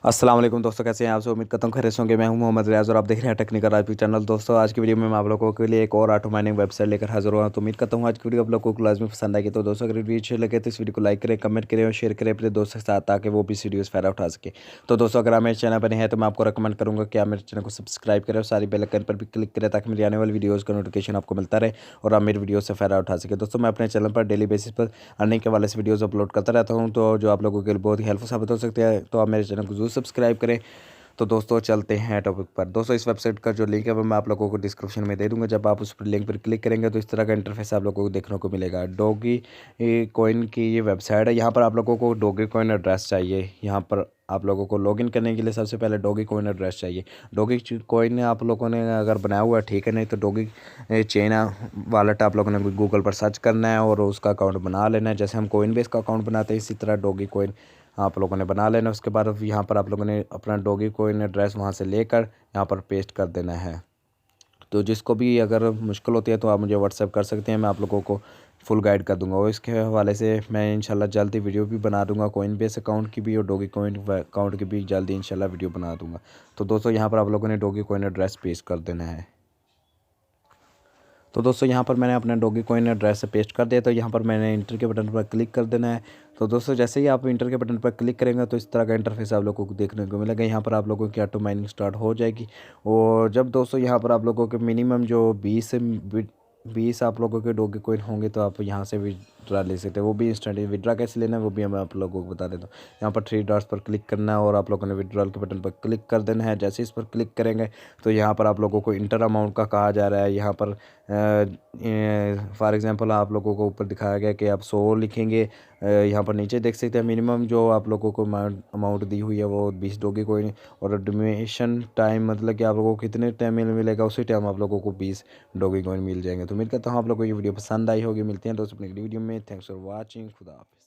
अस्सलाम वालेकुम दोस्तों, कैसे हैं आप सब। उम्मीद करता हूँ खैरियत से होंगे। मैं हूं मोहम्मद रियाज और आप देख रहे हैं टेक्निकल राजपूत चैनल। दोस्तों आज की वीडियो में मैं आप लोगों के लिए एक और ऑटो माइनिंग वेबसाइट लेकर हाजिर हुआ हूं। तो उम्मीद करता हूं आज की वीडियो आप लोगों को लाजमी पसंद आएगी। तो दोस्तों अगर वीडियो अच्छी लगे तो इस वीडियो को लाइक करें, कमेंट करें और शेयर करें अपने दोस्तों के साथ, ताकि वो भी इस वीडियो से फ़ायदा उठा सके। तो दोस्तों अगर आप मेरे चैनल पर नहीं है तो मैं आपको रिकमेंड करूँगा कि आप मेरे चैनल को सब्सक्राइब करें और सारी बेल आइकन पर भी क्लिक करें, ताकि मेरी आने वाली वीडियोज़ का नोटिफिकेशन आपको मिलता रहे और आप मेरी वीडियो से फ़ायदा उठा सके। दोस्तों मैं अपने चैनल पर डेली बेसिस पर अर्निंग के वाले से वीडियोज़ अपलोड करता रहता हूँ, तो जो आप लोगों के लिए बहुत ही हेल्पफुल साबित हो सकते हैं। तो आप मेरे चैनल को जरूर सब्सक्राइब करें। तो दोस्तों चलते हैं टॉपिक पर। दोस्तों इस वेबसाइट का जो लिंक है वो मैं आप लोगों को डिस्क्रिप्शन में दे दूंगा। जब आप उस पर लिंक पर क्लिक करेंगे तो इस तरह का इंटरफेस आप लोगों को देखने को मिलेगा। डॉगी कॉइन की ये वेबसाइट है। यहाँ पर आप लोगों को डॉगी कॉइन एड्रेस चाहिए। यहाँ पर आप लोगों को लॉगिन करने के लिए सबसे पहले डॉगी कॉइन एड्रेस चाहिए। डॉगी कॉइन आप लोगों ने अगर बनाया हुआ है ठीक है, नहीं तो डॉगी चेन वॉलेट आप लोगों ने गूगल पर सर्च करना है और उसका अकाउंट बना लेना है। जैसे हम कोइन बेस का अकाउंट बनाते हैं इसी तरह डॉगी कॉइन आप लोगों ने बना लेना। उसके बाद यहाँ पर आप लोगों ने अपना डॉगी कॉइन एड्रेस वहाँ से लेकर यहाँ पर पेस्ट कर देना है। तो जिसको भी अगर मुश्किल होती है तो आप मुझे व्हाट्सएप कर सकते हैं, मैं आप लोगों को फुल गाइड कर दूंगा। और इसके हवाले से मैं इंशाल्लाह जल्दी वीडियो भी बना दूंगा, कोइन बेस अकाउंट की भी और डॉगी कॉइन अकाउंट की भी जल्दी इंशाल्लाह वीडियो बना दूंगा। तो दोस्तों यहाँ पर आप लोगों ने डॉगी कॉइन एड्रेस पेस्ट कर देना है। तो दोस्तों यहाँ पर मैंने अपना डॉगी कॉइन एड्रेस से पेस्ट कर दिया। तो यहाँ पर मैंने इंटर के बटन पर क्लिक कर देना है। तो दोस्तों जैसे ही आप इंटर के बटन पर क्लिक करेंगे तो इस तरह का इंटरफेस आप लोगों को देखने को मिलेगा। यहाँ पर आप लोगों की ऑटो माइनिंग स्टार्ट हो जाएगी। और जब दोस्तों यहाँ पर आप लोगों के मिनिमम जो 20 आप लोगों के डॉगी कॉइन होंगे तो आप यहाँ से विड्रा ले सकते हैं। वो भी इंस्टेंट विड्रा कैसे लेना है वो भी मैं आप लोगों को बता देता हूँ। यहाँ पर 3 डॉट्स पर क्लिक करना है और आप लोगों ने विड्रॉल के बटन पर क्लिक कर देना है। जैसे इस पर क्लिक करेंगे तो यहाँ पर आप लोगों को इंटर अमाउंट का कहा जा रहा है। यहाँ पर फॉर एग्जांपल आप लोगों को ऊपर दिखाया गया कि आप 100 लिखेंगे। यहाँ पर नीचे देख सकते हैं मिनिमम जो आप लोगों को अमाउंट दी हुई है वो 20 डॉगी कॉइन। और डोमेशन टाइम मतलब कि आप लोगों को कितने टाइम में मिलेगा, उसी टाइम आप लोगों को 20 डॉगी कॉइन मिल जाएंगे। तो उम्मीद करता हूँ आप लोगों को ये वीडियो पसंद आई होगी। मिलते हैं दोस्तों अपनी अगली वीडियो में। Thanks for watching. खुदा हाफिज़।